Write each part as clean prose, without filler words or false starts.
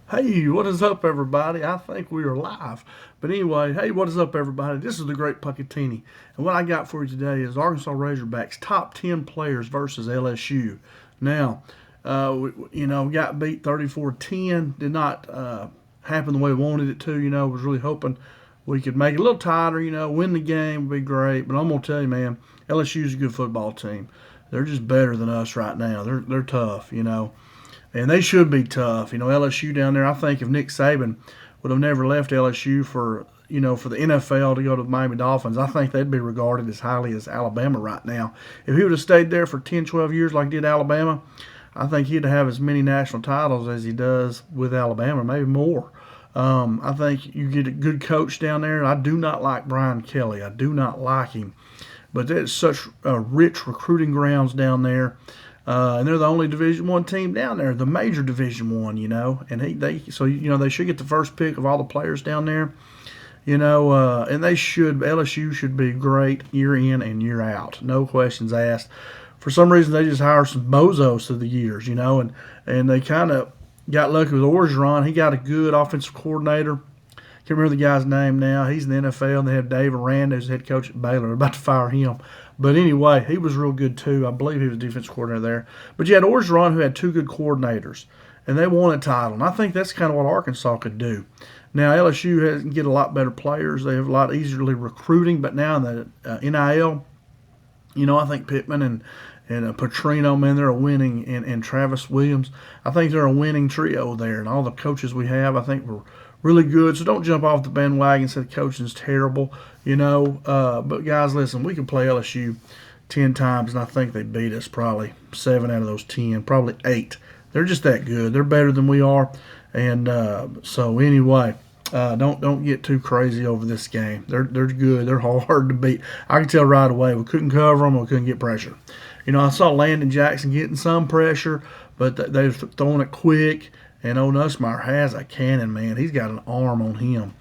Hey, what is up, everybody? I think we are live. But anyway, hey, what is up, everybody? This is the Great Puckettini. And what I got for you today is Arkansas Razorbacks top 10 players versus LSU. Now, got beat 34-10. Did not happen the way we wanted it to. Was really hoping we could make it a little tighter, win the game would be great. But I'm going to tell you, man, LSU is a good football team. They're just better than us right now. They're tough. And they should be tough. LSU down there, I think if Nick Saban would have never left LSU for the NFL to go to the Miami Dolphins, I think they'd be regarded as highly as Alabama right now. If he would have stayed there for 10, 12 years like did Alabama, I think he'd have as many national titles as he does with Alabama, maybe more. I think you get a good coach down there. I do not like Brian Kelly. I do not like him. But there's such rich recruiting grounds down there. And they're the only Division One team down there, the major Division One, And they should get the first pick of all the players down there, and LSU should be great year in and year out, no questions asked. For some reason, they just hire some bozos through the years, and they kind of got lucky with Orgeron. He got a good offensive coordinator. Can't remember the guy's name now. He's in the NFL, and they have Dave Aranda, who's head coach at Baylor. They're about to fire him. But anyway, he was real good too. I believe he was defense coordinator there. But you had Orgeron, who had two good coordinators, and they won a title. And I think that's kind of what Arkansas could do. Now, LSU has get a lot better players. They have a lot easily recruiting. But now in the NIL, I think Pittman and Petrino, man, they're a winning, and Travis Williams. I think they're a winning trio there. And all the coaches we have, I think, we're really good. So don't jump off the bandwagon and say the coaching's terrible, But guys, listen, we can play LSU 10 times, and I think they beat us probably 7 out of those 10, probably 8. They're just that good. They're better than we are. And so anyway, don't get too crazy over this game. They're good. They're hard to beat. I can tell right away. We couldn't cover them. We couldn't get pressure. I saw Landon Jackson getting some pressure, but they're throwing it quick. And old Nussmeier has a cannon, man. He's got an arm on him.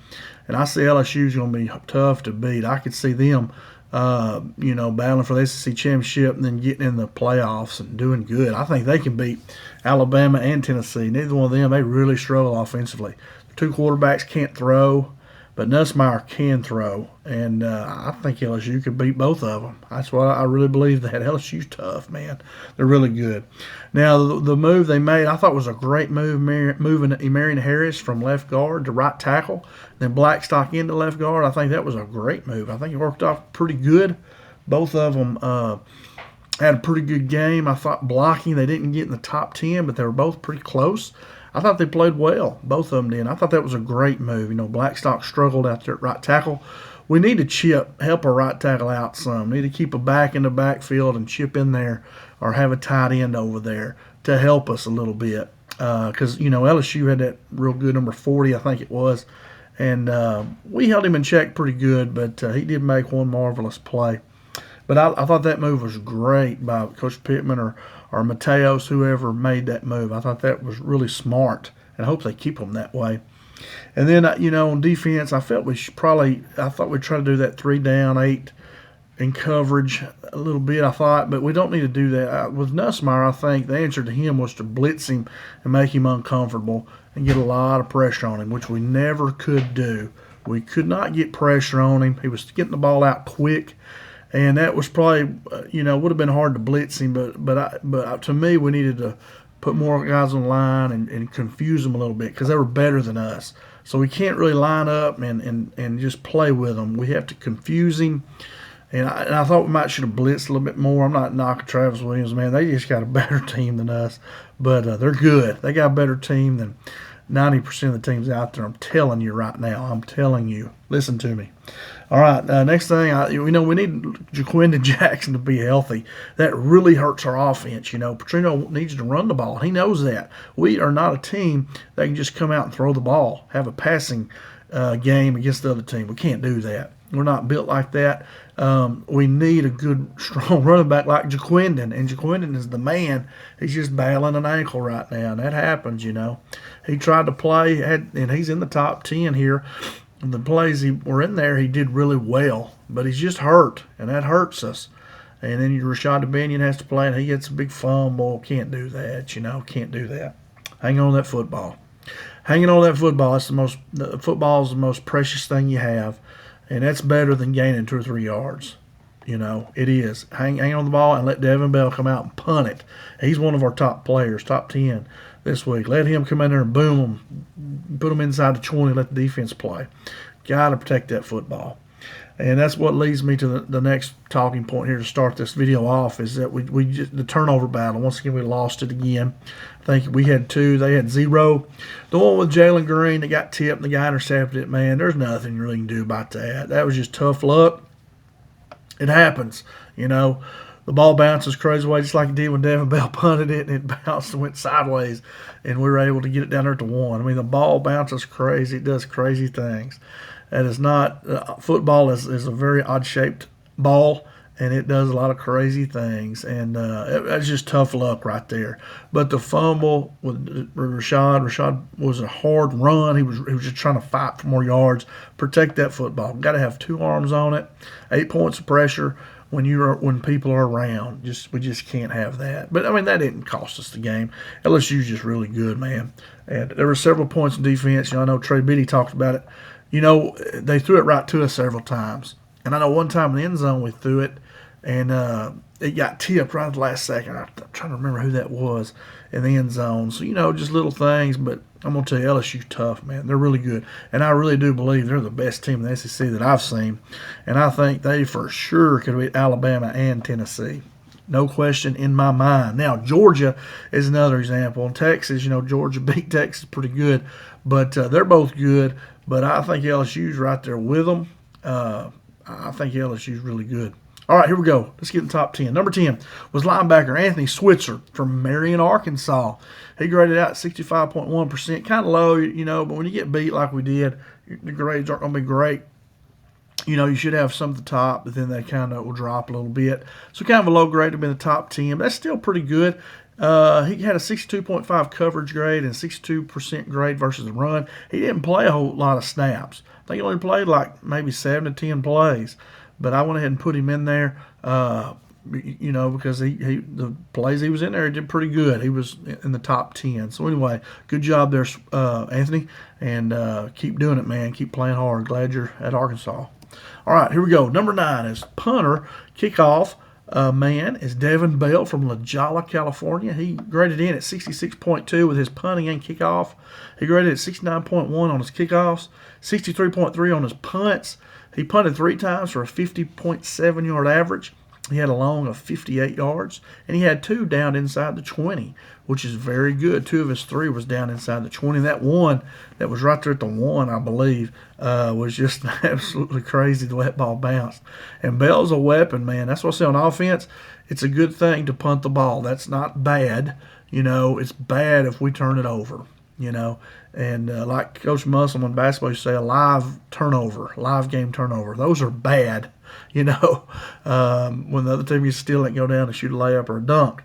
And I see LSU's going to be tough to beat. I could see them, battling for the SEC championship and then getting in the playoffs and doing good. I think they can beat Alabama and Tennessee. Neither one of them, they really struggle offensively. The two quarterbacks can't throw, but Nussmeier can throw. And I think LSU could beat both of them. That's what I really believe that LSU's tough, man. They're really good. Now, the move they made, I thought was a great move, moving Emarion Harris from left guard to right tackle, then Blackstock into left guard. I think that was a great move. I think it worked off pretty good. Both of them had a pretty good game. I thought blocking, they didn't get in the top 10, but they were both pretty close. I thought they played well. Both of them did. I thought that was a great move. Blackstock struggled out there at right tackle. We need to help our right tackle out some. Need to keep a back in the backfield and chip in there, or have a tight end over there to help us a little bit. Because, LSU had that real good number 40, I think it was. And we held him in check pretty good, but he did make one marvelous play. But I thought that move was great by Coach Pittman or Mateos, whoever made that move. I thought that was really smart, and I hope they keep them that way. And then, on defense, I thought we'd try to do that 3 down, 8 in coverage a little bit, I thought, but we don't need to do that. With Nussmeier, I think the answer to him was to blitz him and make him uncomfortable and get a lot of pressure on him, which we never could do. We could not get pressure on him. He was getting the ball out quick. And that was probably, would have been hard to blitz him, but to me, we needed to put more guys on the line and confuse them a little bit because they were better than us. So we can't really line up and just play with them. We have to confuse him. And I thought we might should have blitzed a little bit more. I'm not knocking Travis Williams, man. They just got a better team than us, but they're good. They got a better team than 90% of the teams out there. I'm telling you right now. I'm telling you. Listen to me. All right, next thing, we need Jaquindon Jackson to be healthy. That really hurts our offense. Petrino needs to run the ball. He knows that. We are not a team that can just come out and throw the ball, have a passing game against the other team. We can't do that. We're not built like that. We need a good, strong running back like Jaquindon, and Jaquindon is the man. He's just battling an ankle right now, and that happens, He tried to play, and he's in the top 10 here. The plays he were in there, he did really well, but he's just hurt, and that hurts us. And then Rashad Benyon has to play, and he gets a big fumble. Can't do that, can't do that. Hang on to that football. Hanging on that football, football is the most precious thing you have, and that's better than gaining 2 or 3 yards. It is. Hang on the ball and let Devin Bell come out and punt it. He's one of our top players, top 10 this week. Let him come in there and boom him, put him inside the 20, let the defense play. Got to protect that football. And that's what leads me to the next talking point here to start this video off, is that we just, the turnover battle. Once again, we lost it again. I think we had 2. They had 0. The one with Jalen Green that got tipped and the guy intercepted it, man, there's nothing you really can do about that. That was just tough luck. It happens, The ball bounces crazy way, just like it did when Devin Bell punted it, and it bounced and went sideways, and we were able to get it down there to 1. I mean, the ball bounces crazy. It does crazy things. That is not football is a very odd-shaped ball, and it does a lot of crazy things, and it's just tough luck right there. But the fumble with Rashad was a hard run. He was just trying to fight for more yards, protect that football. Got to have 2 arms on it, 8 points of pressure when people are around. We just can't have that. But I mean, that didn't cost us the game. LSU's just really good, man. And there were several points in defense. I know Trey Biddy talked about it. They threw it right to us several times. And I know one time in the end zone we threw it, and it got tipped right at the last second. I'm trying to remember who that was in the end zone. So, just little things. But I'm going to tell you, LSU's tough, man. They're really good. And I really do believe they're the best team in the SEC that I've seen. And I think they for sure could beat Alabama and Tennessee. No question in my mind. Now, Georgia is another example. In Texas, Georgia beat Texas pretty good. But they're both good. But I think LSU's right there with them. I think LSU's really good. All right, here we go. Let's get in the top 10. Number 10 was linebacker Anthony Switzer from Marion, Arkansas. He graded out 65.1%. Kind of low, but when you get beat like we did, the grades aren't going to be great. You should have some at the top, but then they kind of will drop a little bit. So kind of a low grade to be in the top 10. But that's still pretty good. He had a 62.5 coverage grade and 62% grade versus the run. He didn't play a whole lot of snaps. I think he only played like maybe 7 to 10 plays. But I went ahead and put him in there, because the plays he was in there, he did pretty good. He was in the top 10. So anyway, good job there, Anthony, and keep doing it, man. Keep playing hard. Glad you're at Arkansas. All right, here we go. Number 9 is punter, kickoff. Man is Devin Bell from La Jolla, California. He graded in at 66.2 with his punting and kickoff. He graded at 69.1 on his kickoffs, 63.3 on his punts. He punted 3 times for a 50.7 yard average. He had a long of 58 yards, and he had 2 down inside the 20, which is very good. 2 of his 3 was down inside the 20. That one that was right there at the 1, I believe, was just absolutely crazy the way that ball bounced. And Bell's a weapon, man. That's what I say on offense. It's a good thing to punt the ball. That's not bad. It's bad if we turn it over. And like Coach Musselman in basketball used to say, a live game turnover. Those are bad, when the other team used to steal it and go down and shoot a layup or a dunk.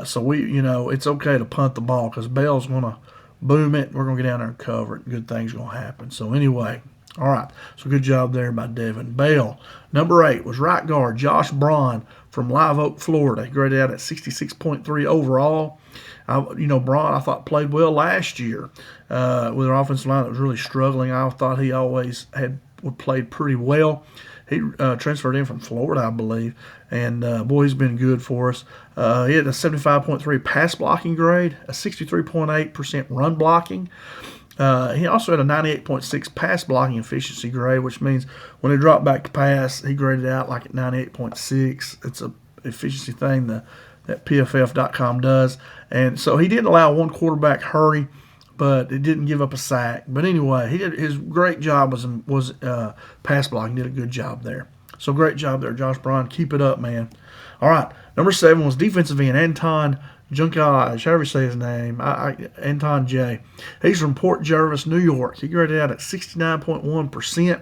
So it's okay to punt the ball because Bell's going to boom it. We're going to get down there and cover it. Good things going to happen. So anyway, all right. So good job there by Devin Bell. Number 8 was right guard Josh Braun from Live Oak, Florida. He graded out at 66.3 overall. Braun, I thought, played well last year with an offensive line that was really struggling. I thought he always played pretty well. He transferred in from Florida, I believe, and boy, he's been good for us. He had a 75.3 pass blocking grade, a 63.8% run blocking. He also had a 98.6 pass blocking efficiency grade, which means when he dropped back to pass, he graded out like at 98.6. It's a efficiency thing that PFF.com does. And so he didn't allow one quarterback hurry, but it didn't give up a sack. But anyway, his great job was pass blocking. Did a good job there. So great job there, Josh Braun. Keep it up, man. All right, number 7 was defensive end Anton Junkaj, however you say his name, Anton J. He's from Port Jervis, New York. He graded out at 69.1%.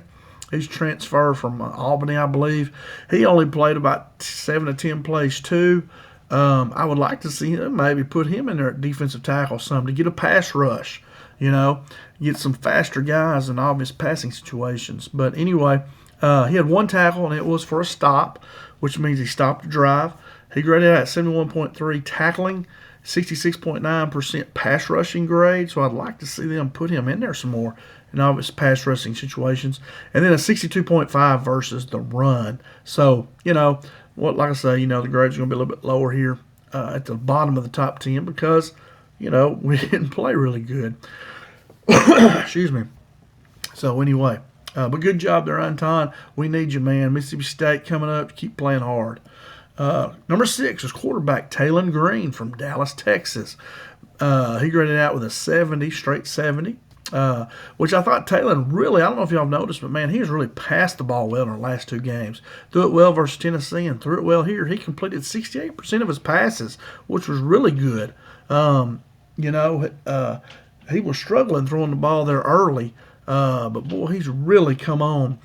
He's transferred from Albany, I believe. He only played about 7 to 10 plays, too. I would like to see him maybe put him in there at defensive tackle some to get a pass rush, get some faster guys in obvious passing situations. But anyway, he had 1 tackle, and it was for a stop, which means he stopped the drive. He graded out at 71.3 tackling, 66.9% pass rushing grade. So I'd like to see them put him in there some more in all of his pass rushing situations. And then a 62.5 versus the run. So, like I say, the grade's going to be a little bit lower here at the bottom of the top 10 because, we didn't play really good. Excuse me. So, anyway, but good job there, Anton. We need you, man. Mississippi State coming up. Keep playing hard. Number 6 is quarterback Talon Green from Dallas, Texas. He graded out with a 70, straight 70. Which I thought Talon really, I don't know if y'all have noticed, but man, he has really passed the ball well in our last 2 games. Threw it well versus Tennessee and threw it well here. He completed 68% of his passes, which was really good. He was struggling throwing the ball there early, but boy, he's really come on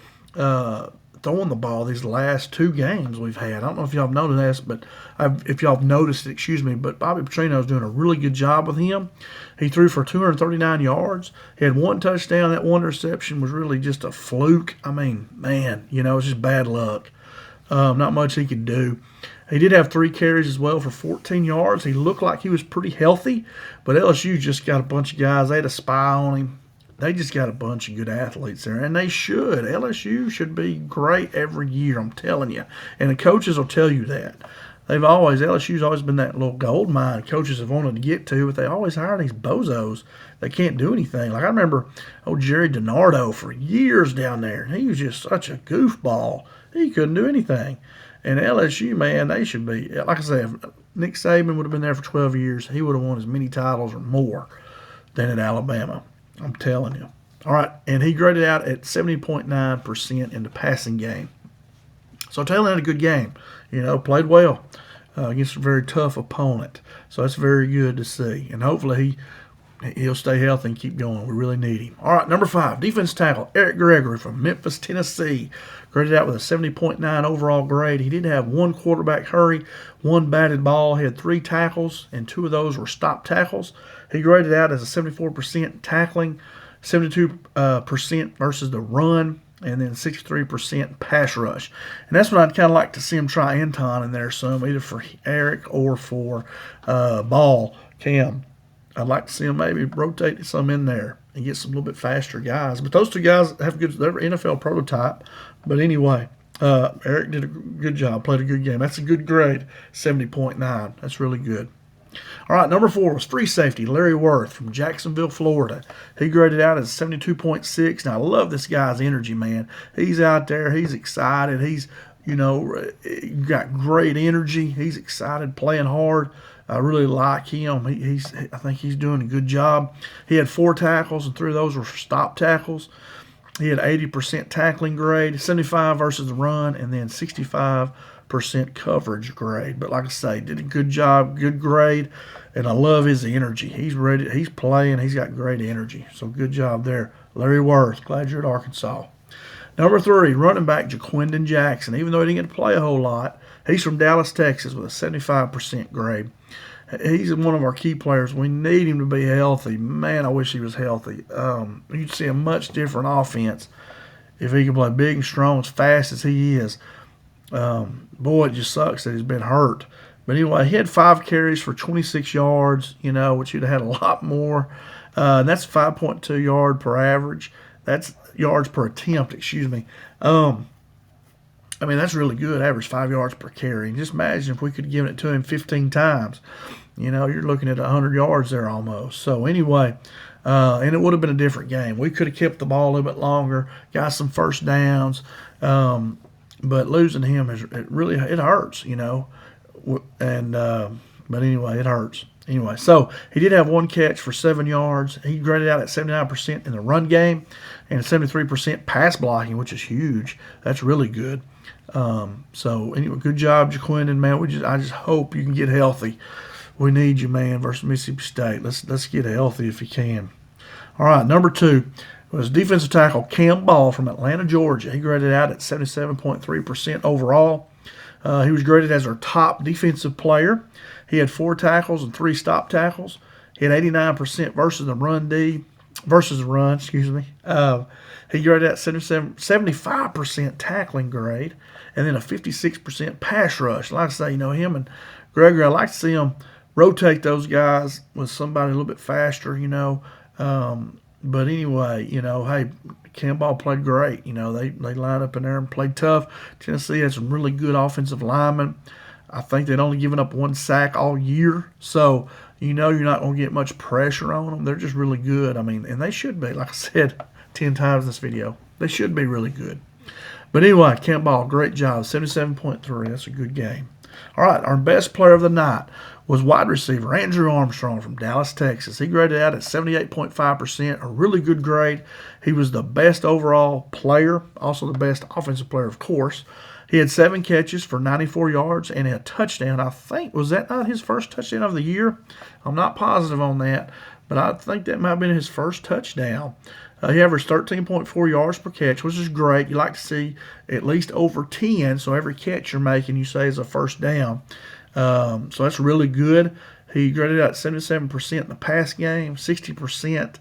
throwing the ball these last 2 games we've had. I don't know if y'all have noticed this, but if y'all have noticed it, but Bobby Petrino is doing a really good job with him. He threw for 239 yards. He had 1 touchdown. That 1 interception was really just a fluke. I mean, man, it's just bad luck. Not much he could do. He did have 3 carries as well for 14 yards. He looked like he was pretty healthy, but LSU just got a bunch of guys. They had a spy on him. They just got a bunch of good athletes there, and they should. LSU should be great every year, I'm telling you. And the coaches will tell you that. LSU's always been that little gold mine coaches have wanted to get to, but they always hire these bozos that can't do anything. Like I remember Jerry DiNardo for years down there. He was just such a goofball. He couldn't do anything. And LSU, man, they should be. Like I said, if Nick Saban would have been there for 12 years, he would have won as many titles or more than at Alabama. I'm telling you. All right, and he graded out at 70.9% in the passing game. So Taylor had a good game. Played well against a very tough opponent. So that's very good to see. And hopefully he'll stay healthy and keep going. We really need him. All right, number 5, defense tackle Eric Gregory from Memphis, Tennessee. Graded out with a 70.9 overall grade. He did have 1 quarterback hurry, 1 batted ball. He had 3 tackles, and 2 of those were stop tackles. He graded out as a 74% tackling, 72% versus the run, and then 63% pass rush. And that's what I'd kind of like to see him try Anton in there some, either for Eric or for Ball, Cam. I'd like to see him maybe rotate some in there and get some little bit faster guys. But those 2 guys have good, they're NFL prototype. But anyway, Eric did a good job, played a good game. That's a good grade, 70.9. That's really good. All right, number 4 was free safety Larry Worth from Jacksonville, Florida. He graded out as 72.6. Now, I love this guy's energy, man. He's out there. He's excited. He's, got great energy. He's excited, playing hard. I really like him. I think he's doing a good job. He had 4 tackles, and 3 of those were stop tackles. He had 80% tackling grade, 75 versus the run, and then 65% coverage grade. But like I say, did a good job, good grade, and I love his energy. He's ready. He's playing. He's got great energy. So good job there, Larry Worth. Glad you're at Arkansas. Number 3, running back Jaquindon Jackson. Even though he didn't get to play a whole lot, he's from Dallas, Texas, with a 75% grade. He's one of our key players. We need him to be healthy. Man, I wish he was healthy. You'd see a much different offense if he could play big and strong, as fast as he is. Boy, it just sucks that he's been hurt. But anyway, he had 5 carries for 26 yards, which he'd have had a lot more. That's 5.2 yard per average. That's yards per attempt, excuse me. That's really good, average 5 yards per carry. And just imagine if we could have given it to him 15 times. You're looking at 100 yards there almost. So anyway, and it would have been a different game. We could have kept the ball a little bit longer, got some first downs. But losing him, it hurts, And but anyway, it hurts. Anyway, so he did have 1 catch for 7 yards. He graded out at 79% in the run game and 73% pass blocking, which is huge. That's really good. So anyway, good job, Jaquindon, man. I just hope you can get healthy. We need you, man, versus Mississippi State. Let's get healthy if you can. All right, number 2 was defensive tackle Cam Ball from Atlanta, Georgia. He graded out at 77.3% overall. He was graded as our top defensive player. He had 4 tackles and 3 stop tackles. He had 89% versus the run. He graded at 75% tackling grade, and then a 56% pass rush. Like I say, him and Gregory, I like to see them rotate those guys with somebody a little bit faster, But anyway, hey, Campbell played great. They lined up in there and played tough. Tennessee had some really good offensive linemen. I think they'd only given up one sack all year. So, you're not going to get much pressure on them. They're just really good. I mean, and they should be, like I said 10 times in this video, they should be really good. But anyway, Campbell, great job. 77.3. That's a good game. All right, our best player of the night was wide receiver Andrew Armstrong from Dallas, Texas. He graded out at 78.5%, a really good grade. He was the best overall player, also the best offensive player, of course. He had 7 catches for 94 yards and a touchdown. I think, was that not his first touchdown of the year? I'm not positive on that, but I think that might have been his first touchdown. He averaged 13.4 yards per catch, which is great. You like to see at least over 10, so every catch you're making, you say, is a first down. So that's really good. He graded out 77% in the pass game, 60%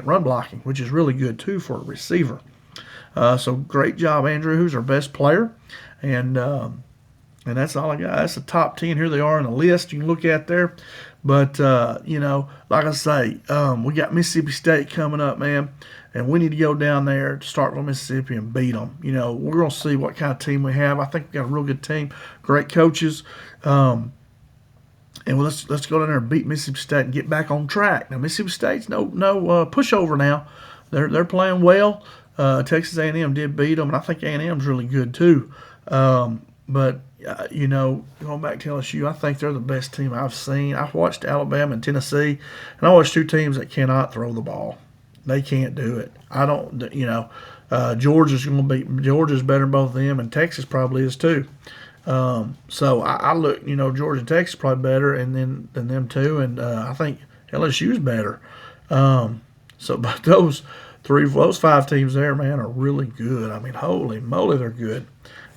run blocking, which is really good too for a receiver. So great job, Andrew, who's our best player, and that's all I got. That's the top 10. Here they are on the list you can look at there. But, like I say, we got Mississippi State coming up, man, and we need to go down there to Starkville, Mississippi, and beat them. We're going to see what kind of team we have. I think we got a real good team, great coaches, and let's go down there and beat Mississippi State and get back on track. Now, Mississippi State's no pushover now. They're playing well. Texas A&M did beat them, and I think A&M's really good too. But going back to LSU, I think they're the best team I've seen. I watched Alabama and Tennessee, and I watched 2 teams that cannot throw the ball. They can't do it. I don't, Georgia's better than both of them, and Texas probably is too. So I look, Georgia and Texas probably better, and than them too, and I think LSU's better. But those 5 teams there, man, are really good. I mean, holy moly, they're good.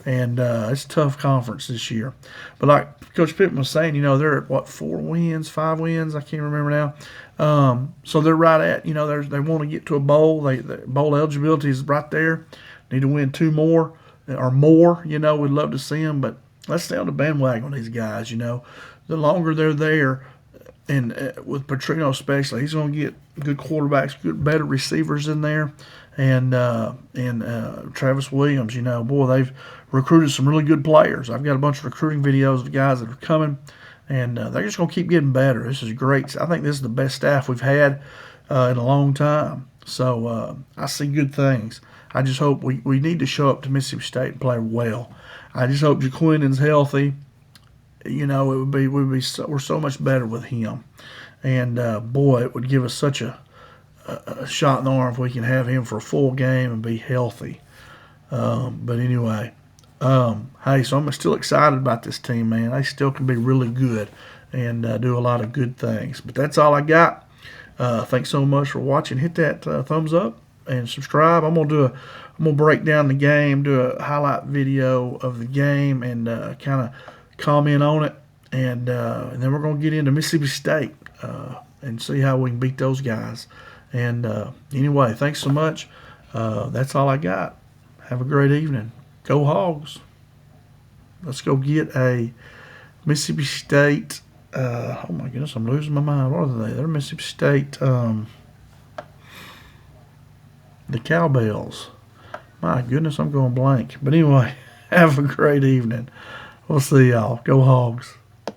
And it's a tough conference this year. But like Coach Pittman was saying, they're at, 5 wins? I can't remember now. So they're right at, they want to get to a bowl. The bowl eligibility is right there. Need to win 2 more or more. We'd love to see them. But let's stay on the bandwagon on these guys, The longer they're there, and with Petrino especially, he's going to get good quarterbacks, better receivers in there. And Travis Williams, boy, they've recruited some really good players. I've got a bunch of recruiting videos of guys that are coming, and they're just going to keep getting better. This is great. I think this is the best staff we've had in a long time. So I see good things. I just hope we need to show up to Mississippi State and play well. I just hope JaQuinton's healthy. We're so much better with him. And boy, it would give us such a shot in the arm if we can have him for a full game and be healthy. But anyway, hey, so I'm still excited about this team, man. They still can be really good and do a lot of good things. But that's all I got. Thanks so much for watching. Hit that thumbs up and subscribe. I'm gonna break down the game, do a highlight video of the game, and kind of comment on it, and then we're gonna get into Mississippi State and see how we can beat those guys. And anyway, thanks so much. That's all I got. Have a great evening. Go Hogs. Let's go get a Mississippi State. Oh, my goodness, I'm losing my mind. What are they? They're Mississippi State. The Cowbells. My goodness, I'm going blank. But anyway, have a great evening. We'll see y'all. Go Hogs.